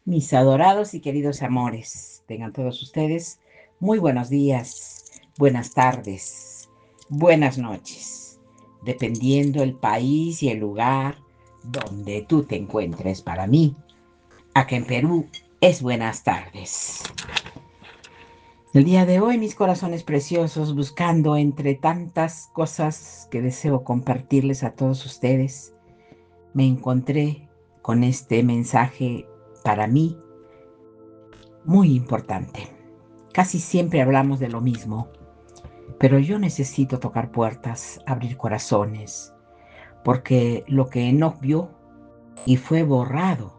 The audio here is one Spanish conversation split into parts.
Mis adorados y queridos amores, tengan todos ustedes muy buenos días, buenas tardes, buenas noches, dependiendo el país y el lugar donde tú te encuentres. Para mí, acá en Perú, es buenas tardes. El día de hoy, mis corazones preciosos, buscando entre tantas cosas que deseo compartirles a todos ustedes, me encontré con este mensaje para mí muy importante. Casi siempre hablamos de lo mismo, pero yo necesito tocar puertas, abrir corazones, porque lo que Enoc vio y fue borrado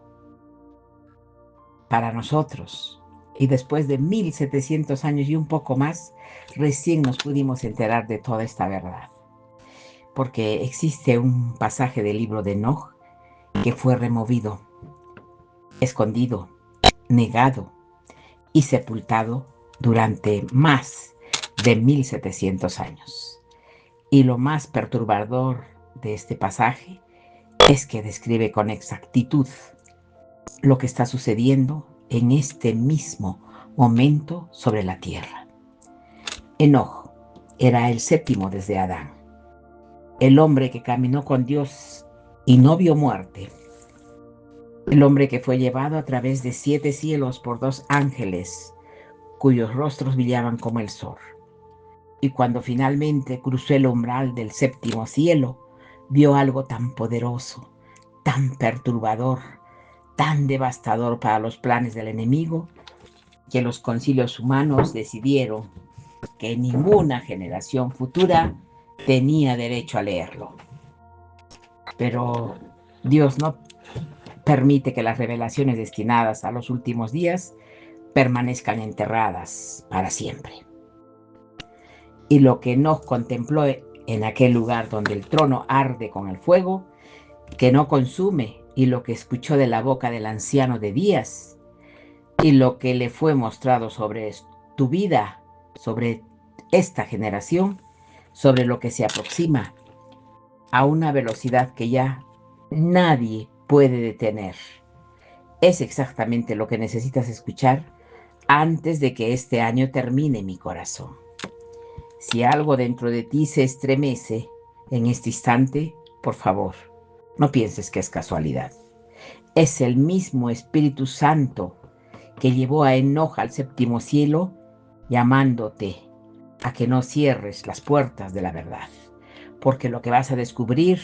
para nosotros, y después de 1700 años y un poco más, recién nos pudimos enterar de toda esta verdad. Porque existe un pasaje del libro de Enoc que fue removido, escondido, negado y sepultado durante más de 1700 años. Y lo más perturbador de este pasaje es que describe con exactitud lo que está sucediendo en este mismo momento sobre la tierra. Enoc era el séptimo desde Adán, el hombre que caminó con Dios y no vio muerte, el hombre que fue llevado a través de 7 cielos por 2 ángeles cuyos rostros brillaban como el sol. Y cuando finalmente cruzó el umbral del séptimo cielo, vio algo tan poderoso, tan perturbador, tan devastador para los planes del enemigo, que los concilios humanos decidieron que ninguna generación futura tenía derecho a leerlo. Pero Dios no permite que las revelaciones destinadas a los últimos días permanezcan enterradas para siempre. Y lo que Enoc contempló en aquel lugar donde el trono arde con el fuego, que no consume, y lo que escuchó de la boca del anciano de días, y lo que le fue mostrado sobre tu vida, sobre esta generación, sobre lo que se aproxima a una velocidad que ya nadie puede detener. Es exactamente lo que necesitas escuchar antes de que este año termine, mi corazón. Si algo dentro de ti se estremece en este instante, por favor, no pienses que es casualidad. Es el mismo Espíritu Santo que llevó a Enoc al séptimo cielo, llamándote a que no cierres las puertas de la verdad, porque lo que vas a descubrir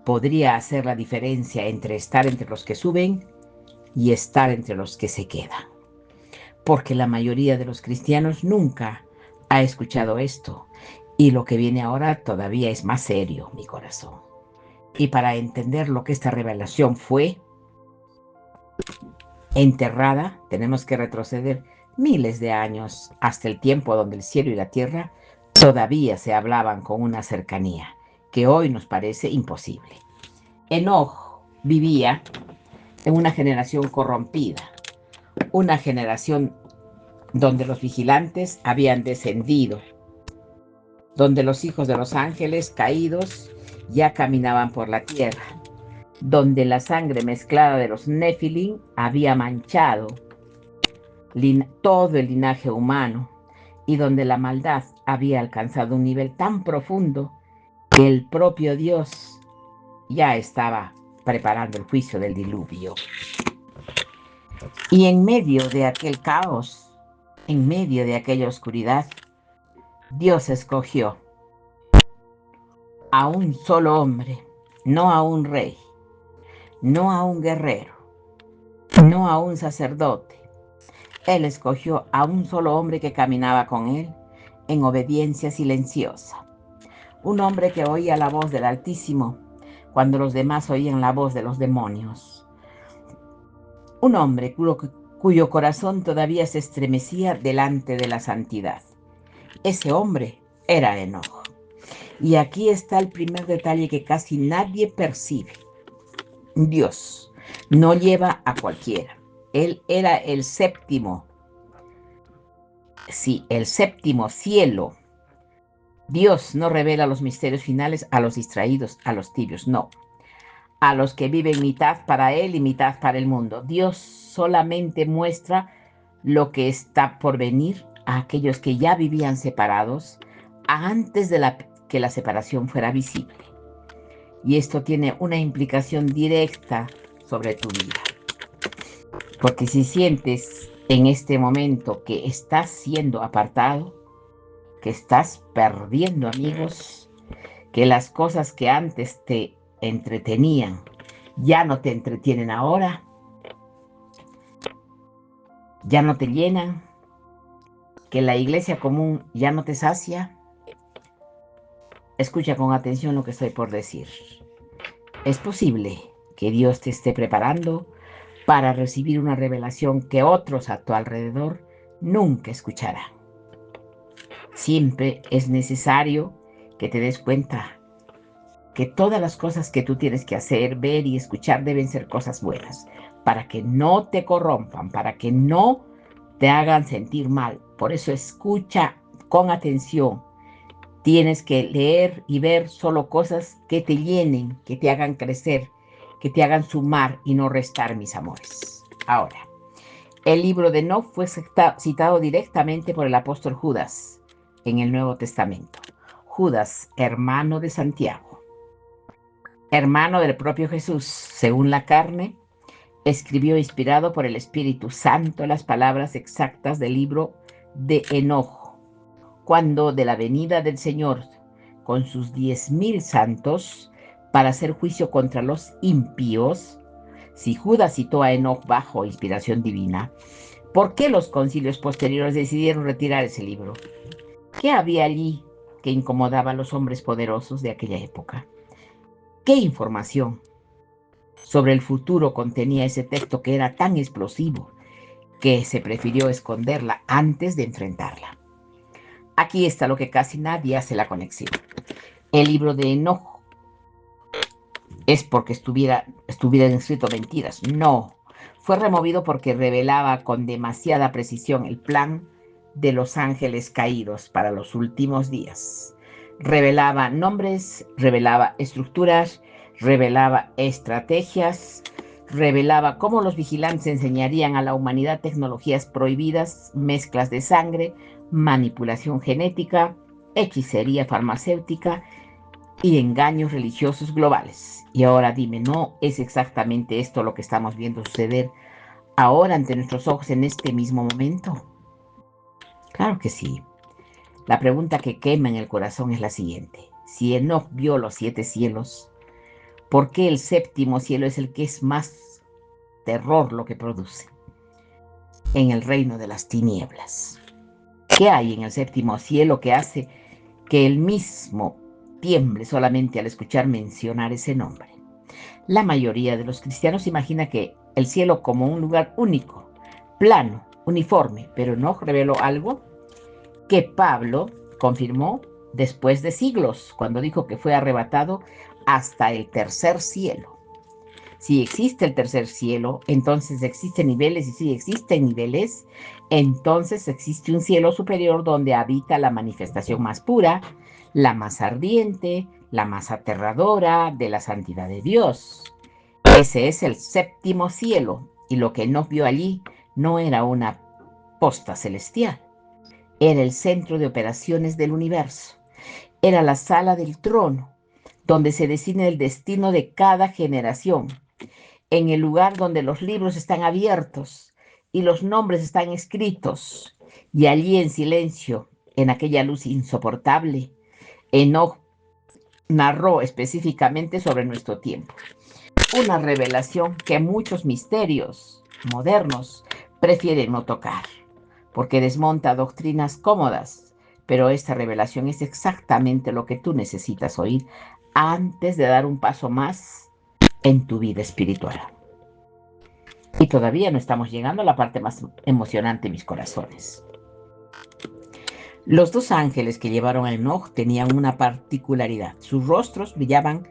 podría hacer la diferencia entre estar entre los que suben y estar entre los que se quedan. Porque la mayoría de los cristianos nunca ha escuchado esto, y lo que viene ahora todavía es más serio, mi corazón. Y para entender lo que esta revelación fue enterrada, tenemos que retroceder miles de años hasta el tiempo donde el cielo y la tierra todavía se hablaban con una cercanía que hoy nos parece imposible. Enoc vivía en una generación corrompida, una generación donde los vigilantes habían descendido, donde los hijos de los ángeles caídos ya caminaban por la tierra, donde la sangre mezclada de los Nefilim había manchado todo el linaje humano, y donde la maldad había alcanzado un nivel tan profundo que el propio Dios ya estaba preparando el juicio del diluvio. Y en medio de aquel caos, en medio de aquella oscuridad, Dios escogió a un solo hombre, no a un rey, no a un guerrero, no a un sacerdote. Él escogió a un solo hombre que caminaba con él en obediencia silenciosa. Un hombre que oía la voz del Altísimo cuando los demás oían la voz de los demonios. Un hombre cuyo corazón todavía se estremecía delante de la santidad. Ese hombre era Enoc. Y aquí está el primer detalle que casi nadie percibe. Dios no lleva a cualquiera. Él era el séptimo. Sí, el séptimo cielo. Dios no revela los misterios finales a los distraídos, a los tibios, no. a los que viven mitad para Él y mitad para el mundo. Dios solamente muestra lo que está por venir a aquellos que ya vivían separados antes de que la separación fuera visible. Y esto tiene una implicación directa sobre tu vida. Porque si sientes en este momento que estás siendo apartado, que estás perdiendo amigos, que las cosas que antes te entretenían ya no te entretienen ahora, ya no te llenan, que la iglesia común ya no te sacia, escucha con atención lo que estoy por decir. Es posible que Dios te esté preparando para recibir una revelación que otros a tu alrededor nunca escucharán. Siempre es necesario que te des cuenta que todas las cosas que tú tienes que hacer, ver y escuchar deben ser cosas buenas, para que no te corrompan, para que no te hagan sentir mal. Por eso escucha con atención. Tienes que leer y ver solo cosas que te llenen, que te hagan crecer, que te hagan sumar y no restar, mis amores. Ahora, el libro de Enoc fue citado directamente por el apóstol Judas en el Nuevo Testamento. Judas, hermano de Santiago, hermano del propio Jesús, según la carne, escribió inspirado por el Espíritu Santo las palabras exactas del libro de Enoc, cuando de la venida del Señor con sus 10,000 santos para hacer juicio contra los impíos. Si Judas citó a Enoc bajo inspiración divina, ¿por qué los concilios posteriores decidieron retirar ese libro? ¿Qué había allí que incomodaba a los hombres poderosos de aquella época? ¿Qué información sobre el futuro contenía ese texto que era tan explosivo que se prefirió esconderla antes de enfrentarla? Aquí está lo que casi nadie hace la conexión. El libro de Enoc es porque estuvieran escrito mentiras. No, fue removido porque revelaba con demasiada precisión el plan de los ángeles caídos para los últimos días. Revelaba nombres, revelaba estructuras, revelaba estrategias, revelaba cómo los vigilantes enseñarían a la humanidad tecnologías prohibidas, mezclas de sangre, manipulación genética, hechicería farmacéutica y engaños religiosos globales. Y ahora dime, ¿no es exactamente esto lo que estamos viendo suceder ahora ante nuestros ojos en este mismo momento? Claro que sí. La pregunta que quema en el corazón es la siguiente. Si Enoc vio los 7 cielos, ¿por qué el séptimo cielo es el que es más terror lo que produce en el reino de las tinieblas? ¿Qué hay en el séptimo cielo que hace que el mismo tiemble solamente al escuchar mencionar ese nombre? La mayoría de los cristianos imagina que el cielo como un lugar único, plano, uniforme, pero no reveló algo que Pablo confirmó después de siglos, cuando dijo que fue arrebatado hasta el tercer cielo. Si existe el tercer cielo, entonces existen niveles, y si existen niveles, entonces existe un cielo superior donde habita la manifestación más pura, la más ardiente, la más aterradora de la santidad de Dios. Ese es el séptimo cielo, y lo que Enoc vio allí no era una posta celestial, era el centro de operaciones del universo, era la sala del trono, donde se decide el destino de cada generación, en el lugar donde los libros están abiertos y los nombres están escritos, y allí en silencio, en aquella luz insoportable, Enoc narró específicamente sobre nuestro tiempo. Una revelación que muchos misterios modernos prefieren no tocar, porque desmonta doctrinas cómodas, pero esta revelación es exactamente lo que tú necesitas oír antes de dar un paso más en tu vida espiritual. Y todavía no estamos llegando a la parte más emocionante, mis corazones. Los 2 ángeles que llevaron a Enoc tenían una particularidad. Sus rostros brillaban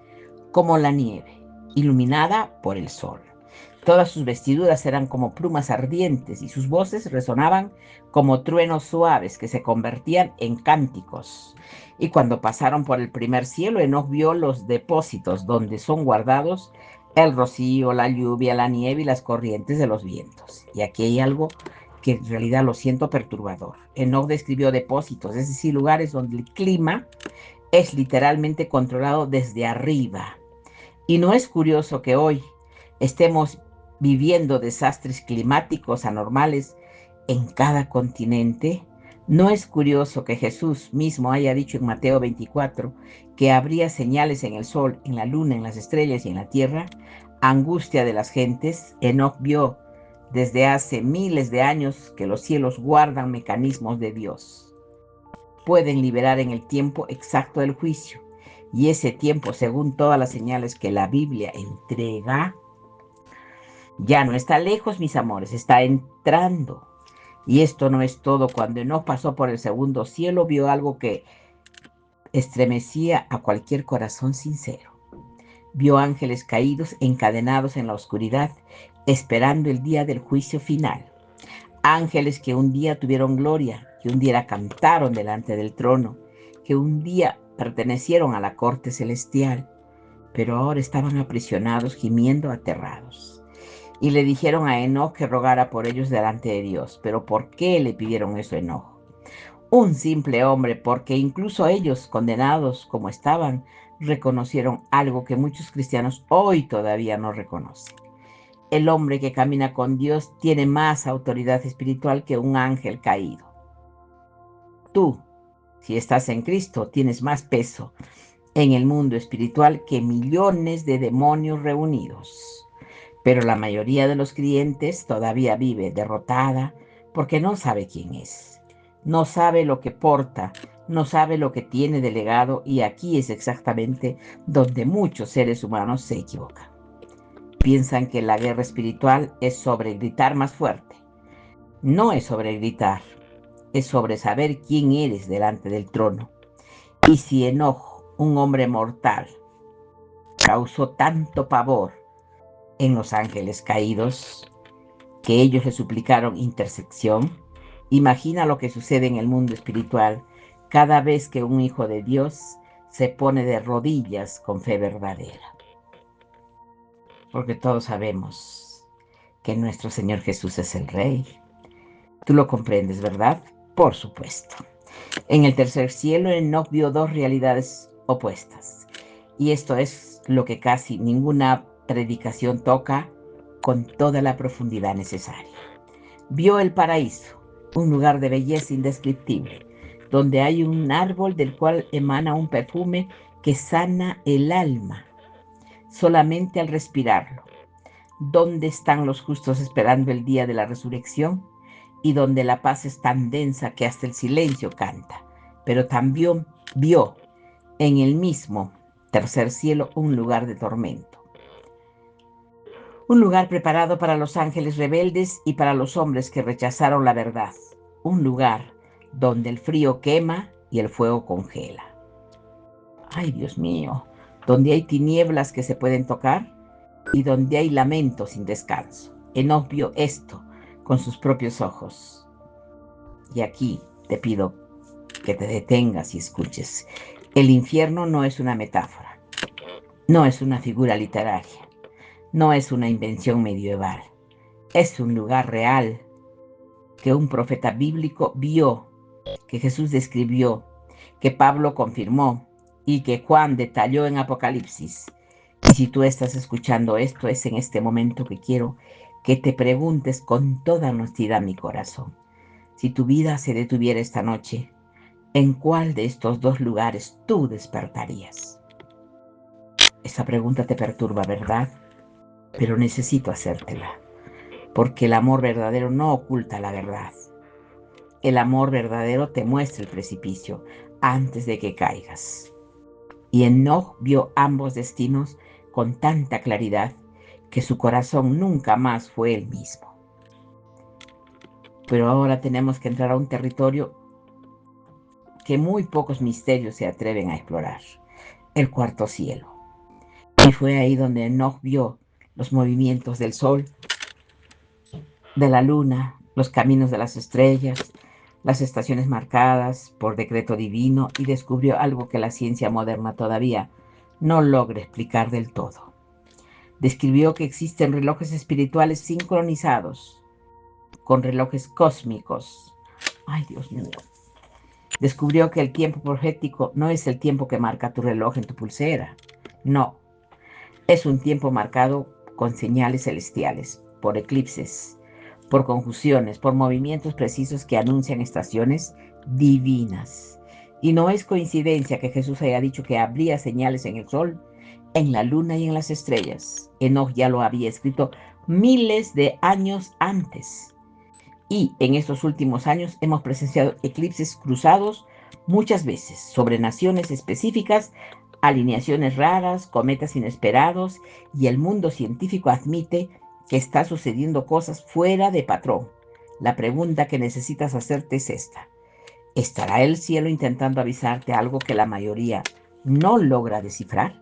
como la nieve, iluminada por el sol. Todas sus vestiduras eran como plumas ardientes y sus voces resonaban como truenos suaves que se convertían en cánticos. Y cuando pasaron por el primer cielo, Enoc vio los depósitos donde son guardados el rocío, la lluvia, la nieve y las corrientes de los vientos. Y aquí hay algo que en realidad lo siento perturbador. Enoch describió depósitos, es decir, lugares donde el clima es literalmente controlado desde arriba. Y no es curioso que hoy estemos viviendo desastres climáticos anormales en cada continente. No es curioso que Jesús mismo haya dicho en Mateo 24 que habría señales en el sol, en la luna, en las estrellas y en la tierra. Angustia de las gentes. Enoc vio desde hace miles de años que los cielos guardan mecanismos de Dios. Pueden liberar en el tiempo exacto del juicio. Y ese tiempo, según todas las señales que la Biblia entrega, ya no está lejos, mis amores, está entrando. Y esto no es todo. Cuando Enoc pasó por el segundo cielo, vio algo que estremecía a cualquier corazón sincero. Vio ángeles caídos, encadenados en la oscuridad, esperando el día del juicio final. Ángeles que un día tuvieron gloria, que un día cantaron delante del trono, que un día pertenecieron a la corte celestial, pero ahora estaban aprisionados, gimiendo aterrados. Y le dijeron a Enoc que rogara por ellos delante de Dios. ¿Pero por qué le pidieron eso a Enoc? Un simple hombre, porque incluso ellos, condenados como estaban, reconocieron algo que muchos cristianos hoy todavía no reconocen. El hombre que camina con Dios tiene más autoridad espiritual que un ángel caído. Tú, si estás en Cristo, tienes más peso en el mundo espiritual que millones de demonios reunidos. Pero la mayoría de los creyentes todavía vive derrotada porque no sabe quién es, no sabe lo que porta, no sabe lo que tiene de legado, y aquí es exactamente donde muchos seres humanos se equivocan. Piensan que la guerra espiritual es sobre gritar más fuerte. No es sobre gritar, es sobre saber quién eres delante del trono. Y si Enoc, un hombre mortal, causó tanto pavor en los ángeles caídos, que ellos le suplicaron intersección, imagina lo que sucede en el mundo espiritual cada vez que un hijo de Dios se pone de rodillas con fe verdadera. Porque todos sabemos que nuestro Señor Jesús es el Rey. Tú lo comprendes, ¿verdad? Por supuesto. En el tercer cielo, Enoc vio dos realidades opuestas. Y esto es lo que casi ninguna predicación toca con toda la profundidad necesaria. Vio el paraíso, un lugar de belleza indescriptible, donde hay un árbol del cual emana un perfume que sana el alma solamente al respirarlo. Donde están los justos esperando el día de la resurrección, y donde la paz es tan densa que hasta el silencio canta. Pero también vio en el mismo tercer cielo un lugar de tormento. Un lugar preparado para los ángeles rebeldes y para los hombres que rechazaron la verdad. Un lugar donde el frío quema y el fuego congela. Ay, Dios mío, donde hay tinieblas que se pueden tocar y donde hay lamento sin descanso. Enoc vio esto con sus propios ojos. Y aquí te pido que te detengas y escuches. El infierno no es una metáfora, no es una figura literaria, no es una invención medieval. Es un lugar real que un profeta bíblico vio, que Jesús describió, que Pablo confirmó y que Juan detalló en Apocalipsis. Y si tú estás escuchando esto, es en este momento que quiero que te preguntes con toda honestidad mi corazón. Si tu vida se detuviera esta noche, ¿en cuál de estos dos lugares tú despertarías? Esa pregunta te perturba, ¿verdad? Pero necesito hacértela, porque el amor verdadero no oculta la verdad. El amor verdadero te muestra el precipicio antes de que caigas. Y Enoc vio ambos destinos con tanta claridad que su corazón nunca más fue el mismo. Pero ahora tenemos que entrar a un territorio que muy pocos misterios se atreven a explorar: el cuarto cielo. Y fue ahí donde Enoc vio los movimientos del sol, de la luna, los caminos de las estrellas, las estaciones marcadas por decreto divino, y descubrió algo que la ciencia moderna todavía no logra explicar del todo. Describió que existen relojes espirituales sincronizados con relojes cósmicos. Ay, Dios mío. Descubrió que el tiempo profético no es el tiempo que marca tu reloj en tu pulsera. No, es un tiempo marcado con señales celestiales, por eclipses, por conjunciones, por movimientos precisos que anuncian estaciones divinas. Y no es coincidencia que Jesús haya dicho que habría señales en el sol, en la luna y en las estrellas. Enoch ya lo había escrito miles de años antes. Y en estos últimos años hemos presenciado eclipses cruzados muchas veces sobre naciones específicas, alineaciones raras, cometas inesperados, y el mundo científico admite que está sucediendo cosas fuera de patrón. La pregunta que necesitas hacerte es esta: ¿estará el cielo intentando avisarte algo que la mayoría no logra descifrar?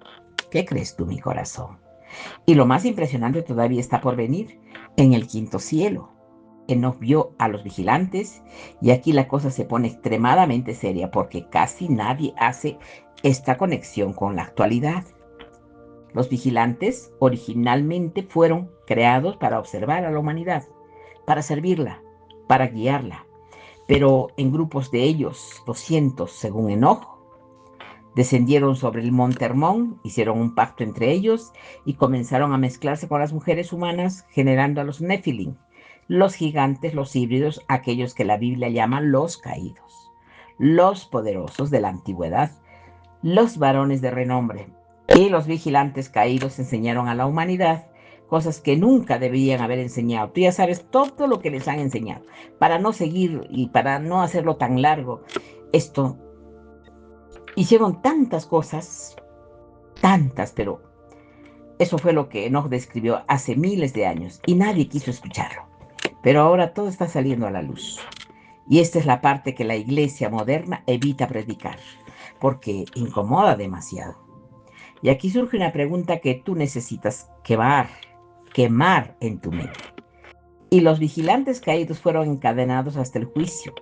¿Qué crees tú, mi corazón? Y lo más impresionante todavía está por venir, en el quinto cielo. Enoc vio a los vigilantes, y aquí la cosa se pone extremadamente seria porque casi nadie hace esta conexión con la actualidad. Los vigilantes originalmente fueron creados para observar a la humanidad, para servirla, para guiarla, pero en grupos de ellos, 200 según Enoch, descendieron sobre el monte Hermón, hicieron un pacto entre ellos y comenzaron a mezclarse con las mujeres humanas, generando a los Nefilim, los gigantes, los híbridos, aquellos que la Biblia llama los caídos, los poderosos de la antigüedad, los varones de renombre. Y los vigilantes caídos enseñaron a la humanidad cosas que nunca deberían haber enseñado. Tú ya sabes todo lo que les han enseñado. Para no seguir y para no hacerlo tan largo, esto hicieron tantas cosas, tantas, pero eso fue lo que Enoch describió hace miles de años y nadie quiso escucharlo. Pero ahora todo está saliendo a la luz. Y esta es la parte que la iglesia moderna evita predicar, porque incomoda demasiado. Y aquí surge una pregunta que tú necesitas quemar en tu mente. Y los vigilantes caídos fueron encadenados hasta el juicio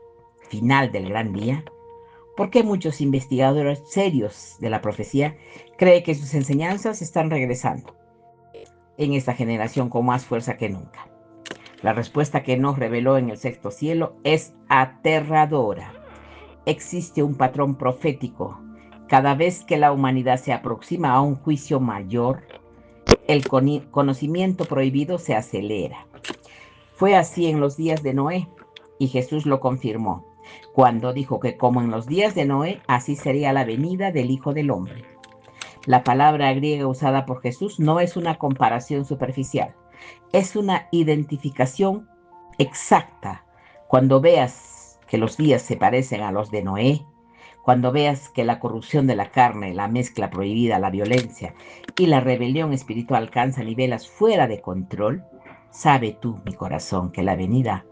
final del gran día. ¿Por qué muchos investigadores serios de la profecía creen que sus enseñanzas están regresando en esta generación con más fuerza que nunca? La respuesta que nos reveló en el sexto cielo es aterradora. Existe un patrón profético. Cada vez que la humanidad se aproxima a un juicio mayor, el conocimiento prohibido se acelera. Fue así en los días de Noé, y Jesús lo confirmó cuando dijo que como en los días de Noé, así sería la venida del Hijo del Hombre. La palabra griega usada por Jesús no es una comparación superficial, es una identificación exacta. Cuando veas que los días se parecen a los de Noé, cuando veas que la corrupción de la carne, la mezcla prohibida, la violencia y la rebelión espiritual alcanzan niveles fuera de control, sabe tú, mi corazón, que la venida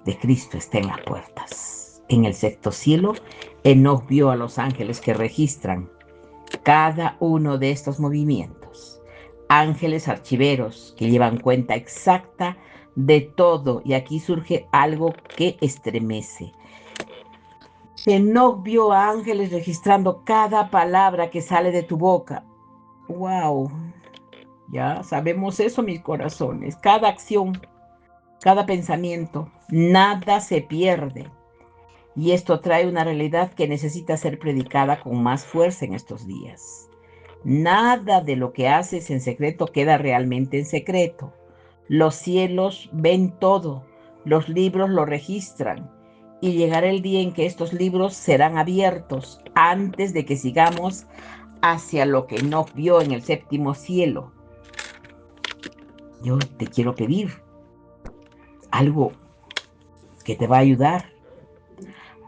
de Cristo está en las puertas. En el sexto cielo, Enoc vio a los ángeles que registran cada uno de estos movimientos. Ángeles archiveros que llevan cuenta exacta de todo. Y aquí surge algo que estremece. Enoc vio a ángeles registrando cada palabra que sale de tu boca. ¡Wow! Ya sabemos eso, mis corazones. Cada acción, cada pensamiento, nada se pierde. Y esto trae una realidad que necesita ser predicada con más fuerza en estos días. Nada de lo que haces en secreto queda realmente en secreto. Los cielos ven todo, los libros lo registran, y llegará el día en que estos libros serán abiertos antes de que sigamos hacia lo que no vio en el séptimo cielo. Yo te quiero pedir algo que te va a ayudar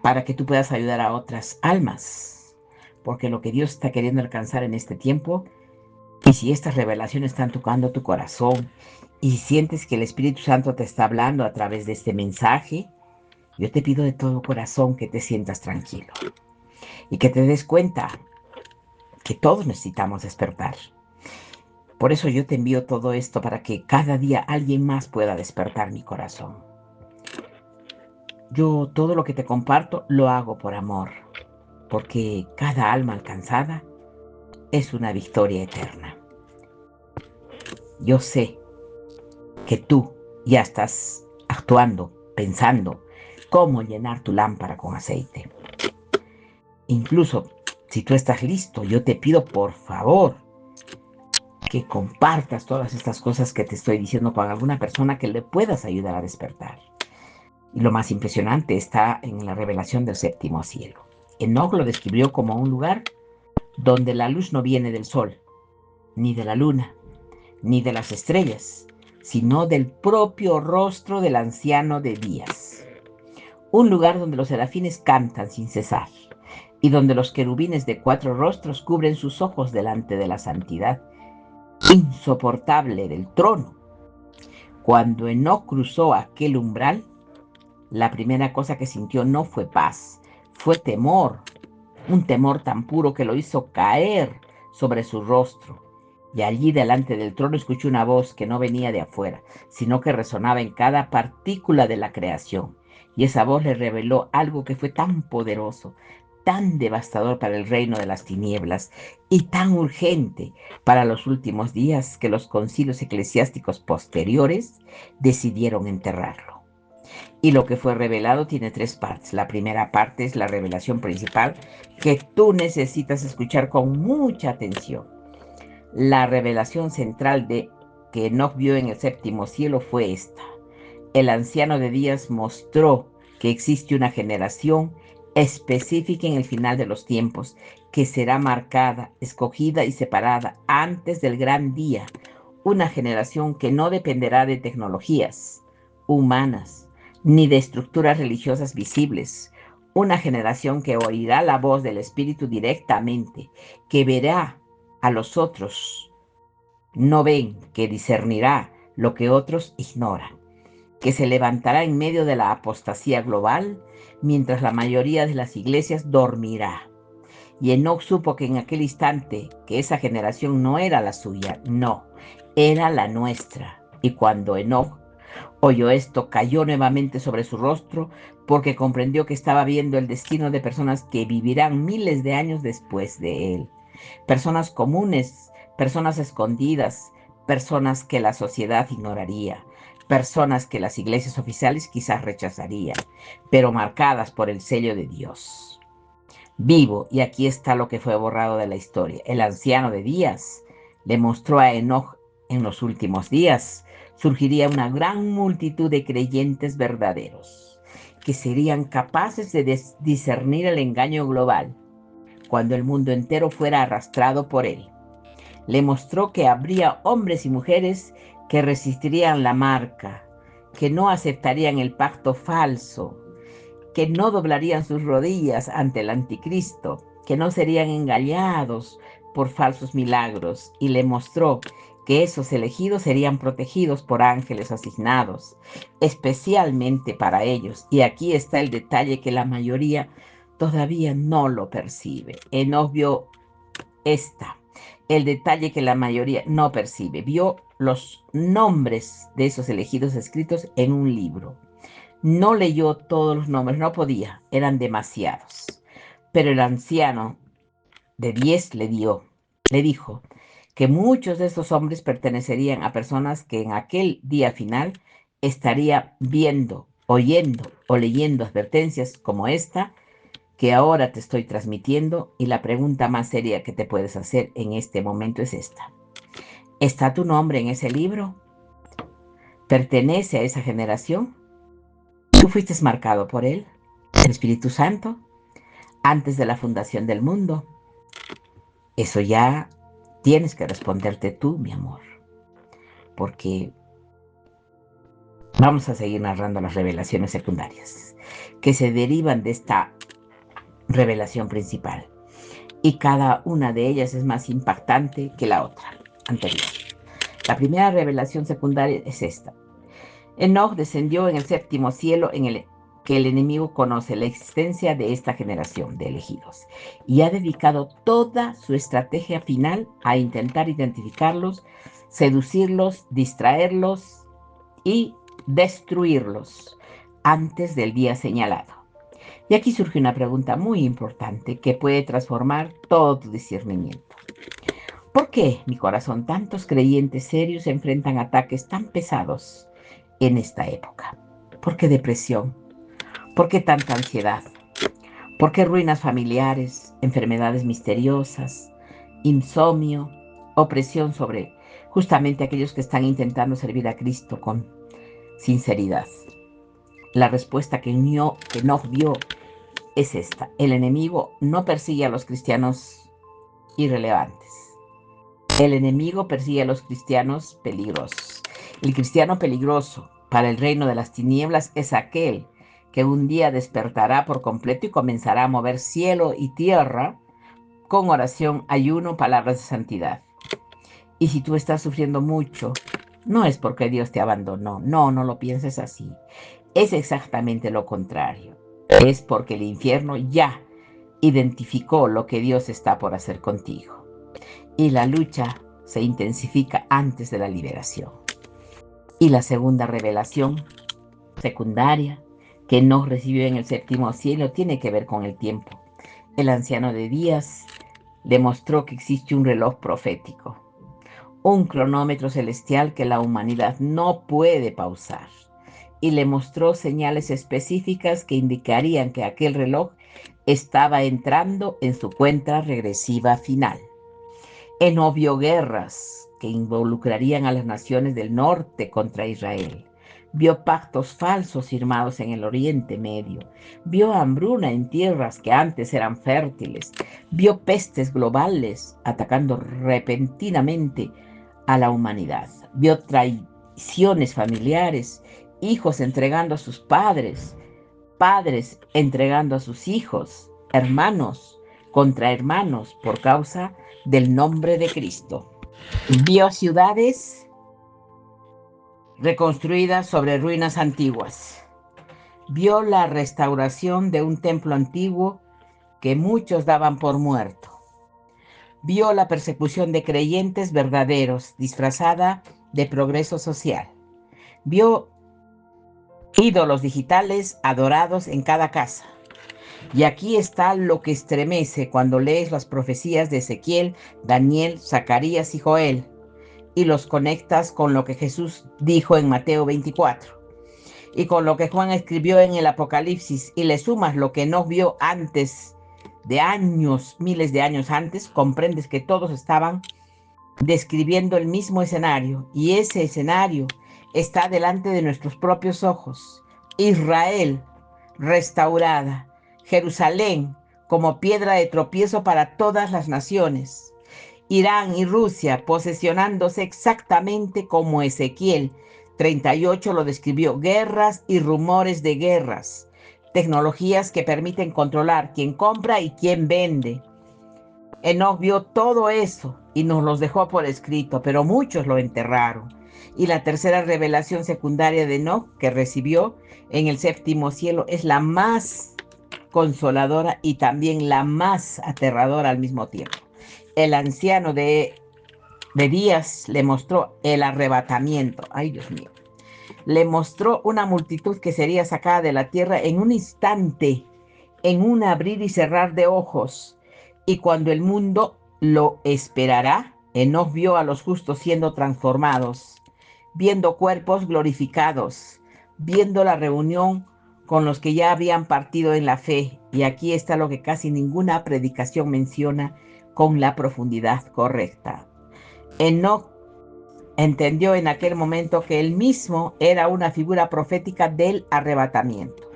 para que tú puedas ayudar a otras almas, porque lo que Dios está queriendo alcanzar en este tiempo, y si estas revelaciones están tocando tu corazón y sientes que el Espíritu Santo te está hablando a través de este mensaje, yo te pido de todo corazón que te sientas tranquilo y que te des cuenta que todos necesitamos despertar. Por eso yo te envío todo esto, para que cada día alguien más pueda despertar mi corazón. Yo todo lo que te comparto lo hago por amor, porque cada alma alcanzada es una victoria eterna. yo sé que tú ya estás actuando, pensando cómo llenar tu lámpara con aceite. Incluso si tú estás listo, yo te pido por favor que compartas todas estas cosas que te estoy diciendo con alguna persona que le puedas ayudar a despertar. Y lo más impresionante está en la revelación del séptimo cielo. Enoc lo describió como un lugar donde la luz no viene del sol, ni de la luna, ni de las estrellas, sino del propio rostro del anciano de días. Un lugar donde los serafines cantan sin cesar y donde los querubines de 4 rostros cubren sus ojos delante de la santidad insoportable del trono. Cuando Enoc cruzó aquel umbral, la primera cosa que sintió no fue paz, fue temor, un temor tan puro que lo hizo caer sobre su rostro. Y allí delante del trono escuchó una voz que no venía de afuera, sino que resonaba en cada partícula de la creación. Y esa voz le reveló algo que fue tan poderoso, tan devastador para el reino de las tinieblas y tan urgente para los últimos días que los concilios eclesiásticos posteriores decidieron enterrarlo. Y lo que fue revelado tiene 3 partes. La primera parte es la revelación principal que tú necesitas escuchar con mucha atención. La revelación central de que Enoc vio en el séptimo cielo fue esta. El anciano de días mostró que existe una generación específica en el final de los tiempos que será marcada, escogida y separada antes del gran día. Una generación que no dependerá de tecnologías humanas ni de estructuras religiosas visibles. Una generación que oirá la voz del Espíritu directamente, que verá a los otros no ven, que discernirá lo que otros ignoran, que se levantará en medio de la apostasía global, mientras la mayoría de las iglesias dormirá. Y Enoc supo que en aquel instante que esa generación no era la suya, no, era la nuestra. Y cuando Enoc oyó esto, cayó nuevamente sobre su rostro, porque comprendió que estaba viendo el destino de personas que vivirán miles de años después de él. Personas comunes, personas escondidas, personas que la sociedad ignoraría, personas que las iglesias oficiales quizás rechazarían, pero marcadas por el sello de Dios. Vivo, y aquí está lo que fue borrado de la historia. El anciano de días le mostró a Enoc en los últimos días surgiría una gran multitud de creyentes verdaderos que serían capaces de discernir el engaño global cuando el mundo entero fuera arrastrado por él. Le mostró que habría hombres y mujeres que resistirían la marca, que no aceptarían el pacto falso, que no doblarían sus rodillas ante el anticristo, que no serían engañados por falsos milagros, y le mostró que esos elegidos serían protegidos por ángeles asignados, especialmente para ellos. Y aquí está el detalle que la mayoría todavía no lo percibe. Enoc vio el detalle que la mayoría no percibe. Vio los nombres de esos elegidos escritos en un libro. No leyó todos los nombres, no podía, eran demasiados. Pero el anciano de 10 le dijo que muchos de estos hombres pertenecerían a personas que en aquel día final estaría viendo, oyendo o leyendo advertencias como esta que ahora te estoy transmitiendo, y la pregunta más seria que te puedes hacer en este momento es esta. ¿Está tu nombre en ese libro? ¿Pertenece a esa generación? ¿Tú fuiste marcado por él, el Espíritu Santo, antes de la fundación del mundo? Eso ya tienes que responderte tú, mi amor, porque vamos a seguir narrando las revelaciones secundarias que se derivan de esta revelación principal, y cada una de ellas es más impactante que la otra anterior. La primera revelación secundaria es esta. Enoc descendió en el séptimo cielo en el que el enemigo conoce la existencia de esta generación de elegidos y ha dedicado toda su estrategia final a intentar identificarlos, seducirlos, distraerlos y destruirlos antes del día señalado. Y aquí surge una pregunta muy importante que puede transformar todo tu discernimiento. ¿Por qué, mi corazón, tantos creyentes serios enfrentan ataques tan pesados en esta época? ¿Por qué depresión? ¿Por qué tanta ansiedad? ¿Por qué ruinas familiares, enfermedades misteriosas, insomnio, opresión sobre justamente aquellos que están intentando servir a Cristo con sinceridad? La respuesta que Enoch dio es esta: el enemigo no persigue a los cristianos irrelevantes. El enemigo persigue a los cristianos peligrosos. El cristiano peligroso para el reino de las tinieblas es aquel que un día despertará por completo y comenzará a mover cielo y tierra con oración, ayuno, palabras de santidad. Y si tú estás sufriendo mucho, no es porque Dios te abandonó. No, no lo pienses así. Es exactamente lo contrario. Es porque el infierno ya identificó lo que Dios está por hacer contigo. Y la lucha se intensifica antes de la liberación. Y la segunda revelación secundaria que Enoc recibió en el séptimo cielo tiene que ver con el tiempo. El anciano de días demostró que existe un reloj profético, un cronómetro celestial que la humanidad no puede pausar, y le mostró señales específicas que indicarían que aquel reloj estaba entrando en su cuenta regresiva final. Enoc vio guerras que involucrarían a las naciones del norte contra Israel. Vio pactos falsos firmados en el Oriente Medio. Vio hambruna en tierras que antes eran fértiles. Vio pestes globales atacando repentinamente a la humanidad. Vio traiciones familiares, hijos entregando a sus padres, padres entregando a sus hijos, hermanos contra hermanos por causa del nombre de Cristo. Vio ciudades reconstruidas sobre ruinas antiguas. Vio la restauración de un templo antiguo que muchos daban por muerto. Vio la persecución de creyentes verdaderos disfrazada de progreso social. Vio ídolos digitales adorados en cada casa. Y aquí está lo que estremece cuando lees las profecías de Ezequiel, Daniel, Zacarías y Joel y los conectas con lo que Jesús dijo en Mateo 24 y con lo que Juan escribió en el Apocalipsis, y le sumas lo que no vio antes de años, miles de años antes, comprendes que todos estaban describiendo el mismo escenario, y ese escenario está delante de nuestros propios ojos. Israel restaurada, Jerusalén como piedra de tropiezo para todas las naciones, Irán y Rusia posesionándose exactamente como Ezequiel 38 lo describió: guerras y rumores de guerras, tecnologías que permiten controlar quién compra y quién vende. Enoc vio todo eso y nos los dejó por escrito, pero muchos lo enterraron. Y la tercera revelación secundaria de Enoc que recibió en el séptimo cielo es la más consoladora y también la más aterradora al mismo tiempo. El anciano de días le mostró el arrebatamiento. Ay, Dios mío. Le mostró una multitud que sería sacada de la tierra en un instante, en un abrir y cerrar de ojos. Y cuando el mundo lo esperará, Enoc vio a los justos siendo transformados, viendo cuerpos glorificados, viendo la reunión con los que ya habían partido en la fe. Y aquí está lo que casi ninguna predicación menciona con la profundidad correcta. Enoc entendió en aquel momento que él mismo era una figura profética del arrebatamiento.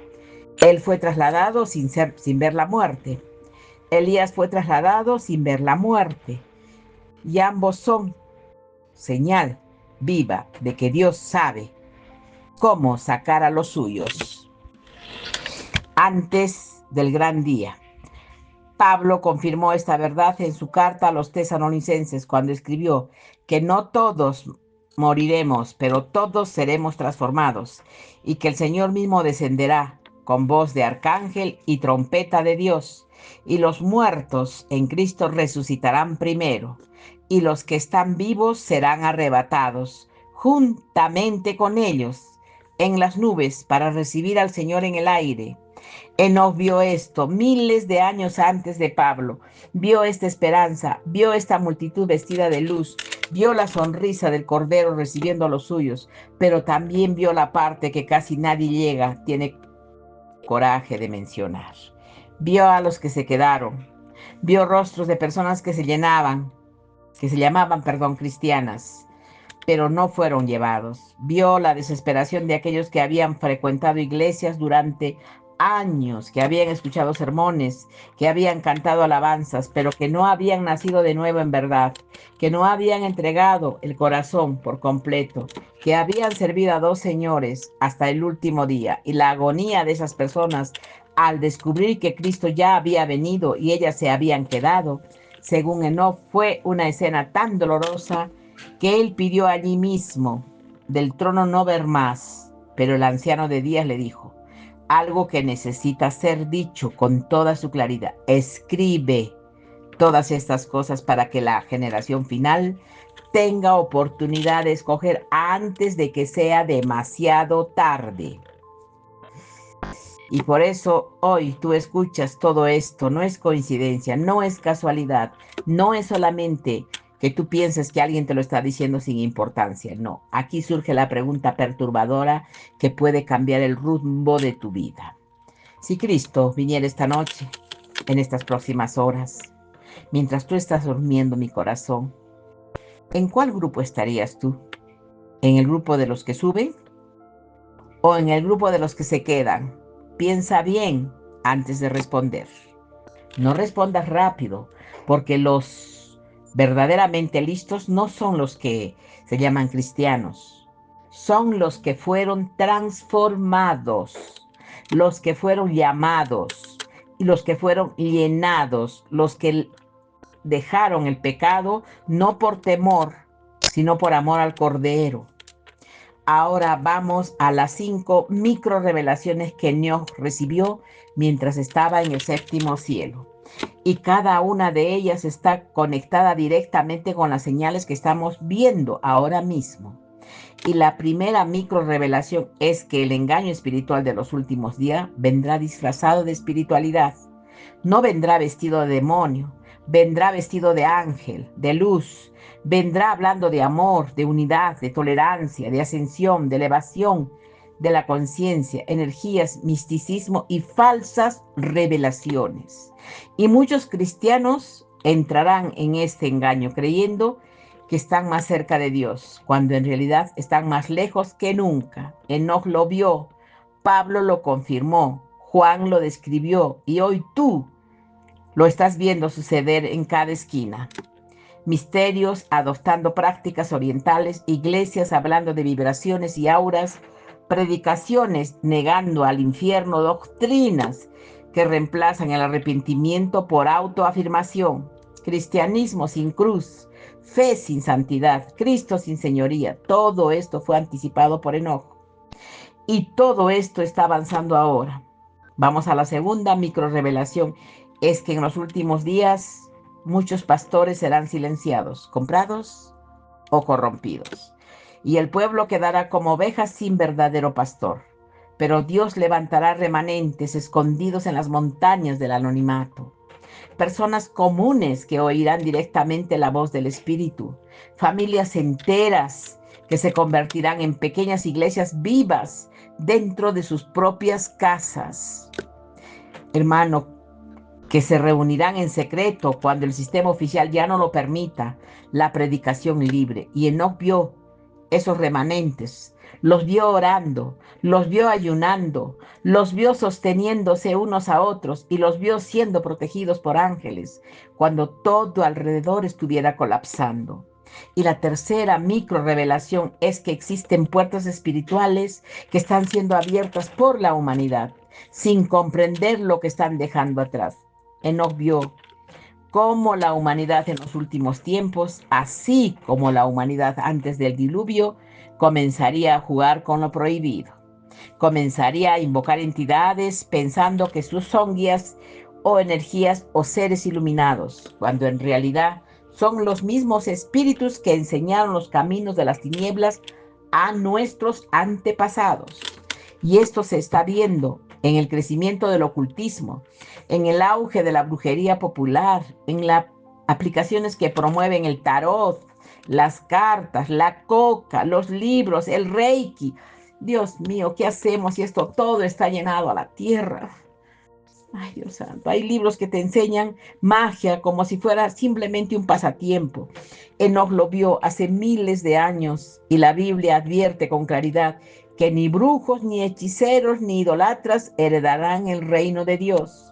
Él fue trasladado sin ver la muerte. Elías fue trasladado sin ver la muerte. Y ambos son señal viva de que Dios sabe cómo sacar a los suyos antes del gran día. Pablo confirmó esta verdad en su carta a los tesalonicenses cuando escribió que no todos moriremos, pero todos seremos transformados, y que el Señor mismo descenderá con voz de arcángel y trompeta de Dios, y los muertos en Cristo resucitarán primero, y los que están vivos serán arrebatados juntamente con ellos en las nubes para recibir al Señor en el aire. Enoc vio esto miles de años antes de Pablo, vio esta esperanza, vio esta multitud vestida de luz, vio la sonrisa del Cordero recibiendo a los suyos, pero también vio la parte que casi nadie tiene coraje de mencionar. Vio a los que se quedaron, vio rostros de personas que se llamaban, cristianas, pero no fueron llevados. Vio la desesperación de aquellos que habían frecuentado iglesias durante años, que habían escuchado sermones, que habían cantado alabanzas, pero que no habían nacido de nuevo en verdad, que no habían entregado el corazón por completo, que habían servido a dos señores hasta el último día. Y la agonía de esas personas al descubrir que Cristo ya había venido y ellas se habían quedado, según Enoc, fue una escena tan dolorosa que él pidió allí mismo del trono no ver más. Pero el anciano de días le dijo algo que necesita ser dicho con toda su claridad: escribe todas estas cosas para que la generación final tenga oportunidad de escoger antes de que sea demasiado tarde. Y por eso hoy tú escuchas todo esto. No es coincidencia, no es casualidad, no es solamente que tú pienses que alguien te lo está diciendo sin importancia. No, aquí surge la pregunta perturbadora que puede cambiar el rumbo de tu vida. Si Cristo viniera esta noche, en estas próximas horas, mientras tú estás durmiendo, mi corazón, ¿en cuál grupo estarías tú? ¿En el grupo de los que suben o en el grupo de los que se quedan? Piensa bien antes de responder. No respondas rápido, porque los verdaderamente listos no son los que se llaman cristianos, son los que fueron transformados, los que fueron llamados y los que fueron llenados, los que dejaron el pecado no por temor, sino por amor al Cordero. Ahora vamos a las 5 micro revelaciones que Enoc recibió mientras estaba en el séptimo cielo. Y cada una de ellas está conectada directamente con las señales que estamos viendo ahora mismo. Y la primera micro revelación es que el engaño espiritual de los últimos días vendrá disfrazado de espiritualidad. No vendrá vestido de demonio, vendrá vestido de ángel, de luz. Vendrá hablando de amor, de unidad, de tolerancia, de ascensión, de elevación de la conciencia, energías, misticismo y falsas revelaciones. Y muchos cristianos entrarán en este engaño creyendo que están más cerca de Dios, cuando en realidad están más lejos que nunca. Enoc lo vio, Pablo lo confirmó, Juan lo describió y hoy tú lo estás viendo suceder en cada esquina. Misterios adoptando prácticas orientales, iglesias hablando de vibraciones y auras, predicaciones negando al infierno, doctrinas que reemplazan el arrepentimiento por autoafirmación, cristianismo sin cruz, fe sin santidad, Cristo sin señoría. Todo esto fue anticipado por Enoc. Y todo esto está avanzando ahora. Vamos a la segunda micro revelación. Es que en los últimos días muchos pastores serán silenciados, comprados o corrompidos. Y el pueblo quedará como ovejas sin verdadero pastor. Pero Dios levantará remanentes escondidos en las montañas del anonimato. Personas comunes que oirán directamente la voz del Espíritu. Familias enteras que se convertirán en pequeñas iglesias vivas dentro de sus propias casas. Hermano, que se reunirán en secreto cuando el sistema oficial ya no lo permita, la predicación libre. Y Enoc vio esos remanentes, los vio orando, los vio ayunando, los vio sosteniéndose unos a otros y los vio siendo protegidos por ángeles cuando todo alrededor estuviera colapsando. Y la tercera micro revelación es que existen puertas espirituales que están siendo abiertas por la humanidad sin comprender lo que están dejando atrás. Enoc vio cómo la humanidad en los últimos tiempos, así como la humanidad antes del diluvio, comenzaría a jugar con lo prohibido. Comenzaría a invocar entidades pensando que son guías o energías o seres iluminados, cuando en realidad son los mismos espíritus que enseñaron los caminos de las tinieblas a nuestros antepasados. Y esto se está viendo en el crecimiento del ocultismo, en el auge de la brujería popular, en las aplicaciones que promueven el tarot, las cartas, la coca, los libros, el reiki. Dios mío, ¿qué hacemos si esto todo está llenado a la tierra? Ay, Dios santo, hay libros que te enseñan magia como si fuera simplemente un pasatiempo. Enoc lo vio hace miles de años y la Biblia advierte con claridad que ni brujos, ni hechiceros, ni idolatras heredarán el reino de Dios.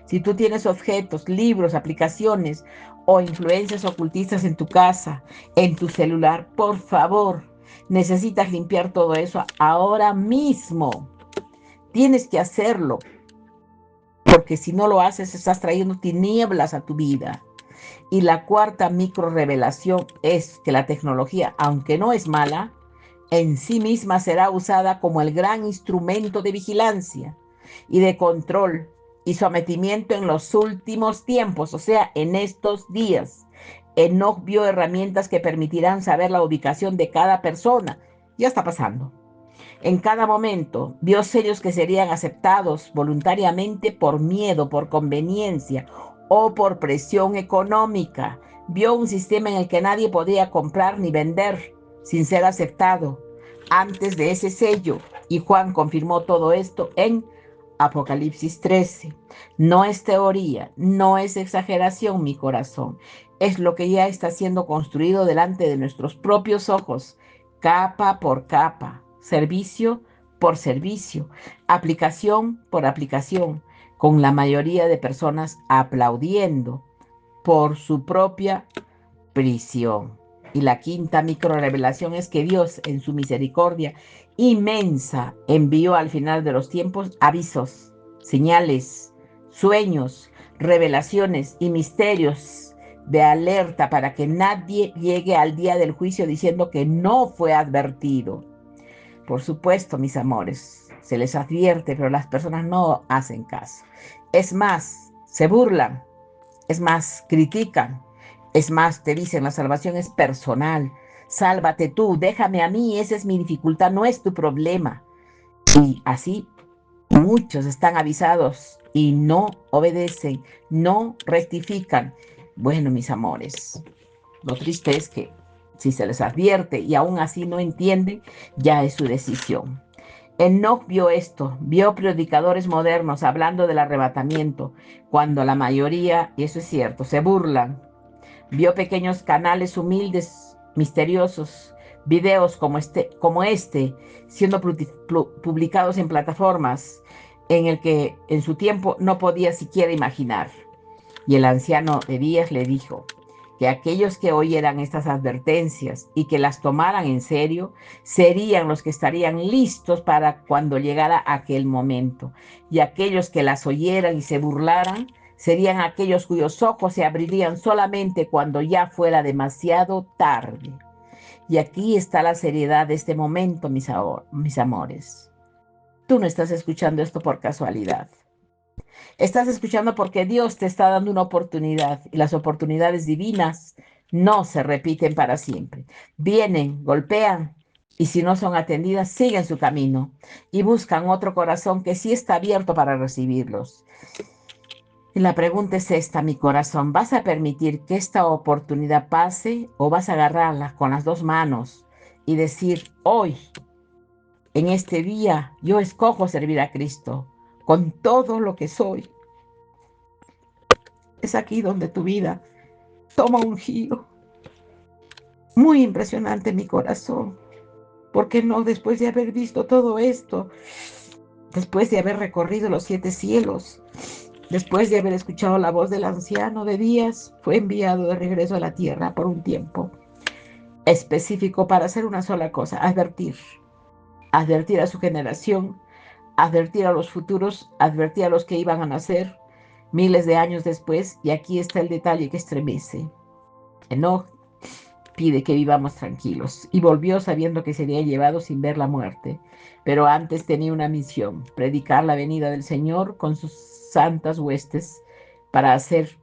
Si tú tienes objetos, libros, aplicaciones o influencias ocultistas en tu casa, en tu celular, por favor, necesitas limpiar todo eso ahora mismo. Tienes que hacerlo, porque si no lo haces, estás trayendo tinieblas a tu vida. Y la cuarta micro revelación es que la tecnología, aunque no es mala, en sí misma será usada como el gran instrumento de vigilancia y de control y sometimiento en los últimos tiempos, o sea, en estos días. Enoc vio herramientas que permitirán saber la ubicación de cada persona. Ya está pasando. En cada momento vio sellos que serían aceptados voluntariamente por miedo, por conveniencia o por presión económica. Vio un sistema en el que nadie podía comprar ni vender sin ser aceptado antes de ese sello. Y Juan confirmó todo esto en Apocalipsis 13. No es teoría, no es exageración, mi corazón. Es lo que ya está siendo construido delante de nuestros propios ojos, capa por capa, servicio por servicio, aplicación por aplicación, con la mayoría de personas aplaudiendo por su propia prisión. Y la quinta micro revelación es que Dios, en su misericordia inmensa, envió al final de los tiempos avisos, señales, sueños, revelaciones y misterios de alerta para que nadie llegue al día del juicio diciendo que no fue advertido. Por supuesto, mis amores, se les advierte, pero las personas no hacen caso. Es más, se burlan, es más, critican, es más, te dicen, la salvación es personal. Sálvate tú, déjame a mí, esa es mi dificultad, no es tu problema. Y así muchos están avisados y no obedecen, no rectifican. Bueno, mis amores, lo triste es que si se les advierte y aún así no entienden, ya es su decisión. Enoc vio esto, vio predicadores modernos hablando del arrebatamiento, cuando la mayoría, y eso es cierto, se burlan. Vio pequeños canales humildes, misteriosos, videos como este siendo publicados en plataformas en el que en su tiempo no podía siquiera imaginar. Y el anciano de Díaz le dijo que aquellos que oyeran estas advertencias y que las tomaran en serio serían los que estarían listos para cuando llegara aquel momento. Y aquellos que las oyeran y se burlaran serían aquellos cuyos ojos se abrirían solamente cuando ya fuera demasiado tarde. Y aquí está la seriedad de este momento, mis amores. Tú no estás escuchando esto por casualidad. Estás escuchando porque Dios te está dando una oportunidad y las oportunidades divinas no se repiten para siempre. Vienen, golpean y si no son atendidas, siguen su camino y buscan otro corazón que sí está abierto para recibirlos. Y la pregunta es esta, mi corazón, ¿vas a permitir que esta oportunidad pase o vas a agarrarla con las dos manos y decir, hoy, en este día, yo escojo servir a Cristo con todo lo que soy? Es aquí donde tu vida toma un giro muy impresionante, mi corazón. ¿Por qué no, después de haber visto todo esto, después de haber recorrido los 7 cielos, después de haber escuchado la voz del anciano de Díaz, fue enviado de regreso a la tierra por un tiempo específico para hacer una sola cosa: advertir a su generación, advertir a los futuros, advertir a los que iban a nacer miles de años después. Y aquí está el detalle que estremece. Enoc pide que vivamos tranquilos y volvió sabiendo que sería llevado sin ver la muerte, pero antes tenía una misión: predicar la venida del Señor con sus santas huestes para hacer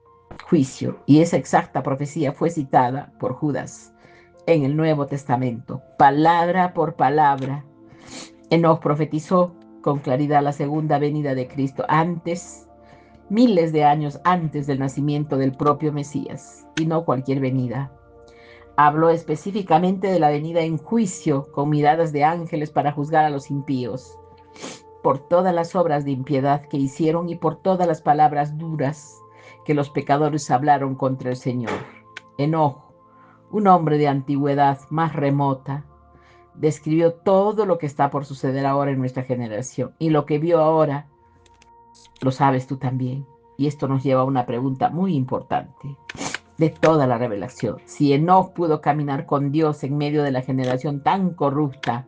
juicio. Y esa exacta profecía fue citada por Judas en el Nuevo Testamento, palabra por palabra. Enoc profetizó con claridad la segunda venida de Cristo antes, miles de años antes del nacimiento del propio Mesías, y no cualquier venida. Habló específicamente de la venida en juicio con miradas de ángeles para juzgar a los impíos por todas las obras de impiedad que hicieron y por todas las palabras duras que los pecadores hablaron contra el Señor. Enojo, un hombre de antigüedad más remota, describió todo lo que está por suceder ahora en nuestra generación, y lo que vio ahora lo sabes tú también. Y esto nos lleva a una pregunta muy importante de toda la revelación. Si Enoc pudo caminar con Dios en medio de la generación tan corrupta,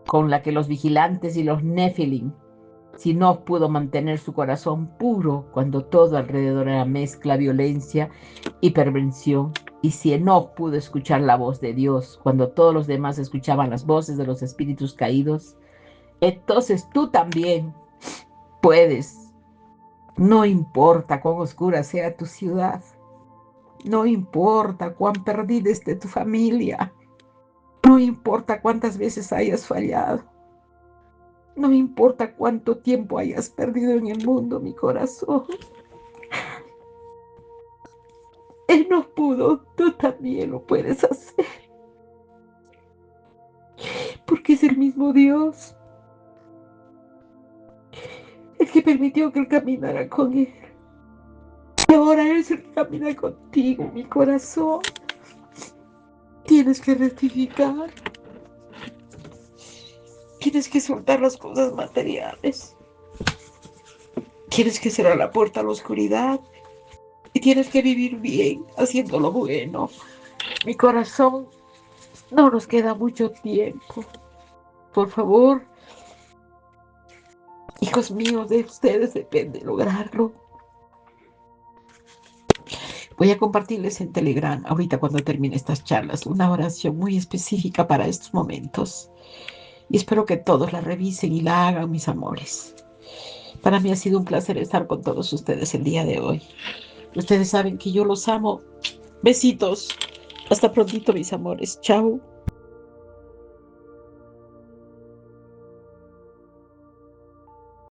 con la que los vigilantes y los Nefilim, si Enoc pudo mantener su corazón puro cuando todo alrededor era mezcla, violencia y perversión, y si Enoc pudo escuchar la voz de Dios cuando todos los demás escuchaban las voces de los espíritus caídos, entonces tú también puedes. No importa cuán oscura sea tu ciudad, no importa cuán perdida esté tu familia, no importa cuántas veces hayas fallado, no importa cuánto tiempo hayas perdido en el mundo, mi corazón. Él no pudo, tú también lo puedes hacer, porque es el mismo Dios el que permitió que él caminara con él. Y ahora Él es el que camina contigo, mi corazón. Tienes que rectificar. Tienes que soltar las cosas materiales. Tienes que cerrar la puerta a la oscuridad. Y tienes que vivir bien, haciendo lo bueno. Mi corazón, no nos queda mucho tiempo. Por favor, hijos míos, de ustedes depende lograrlo. Voy a compartirles en Telegram, ahorita cuando termine estas charlas, una oración muy específica para estos momentos. Y espero que todos la revisen y la hagan, mis amores. Para mí ha sido un placer estar con todos ustedes el día de hoy. Ustedes saben que yo los amo. Besitos. Hasta prontito, mis amores. Chao.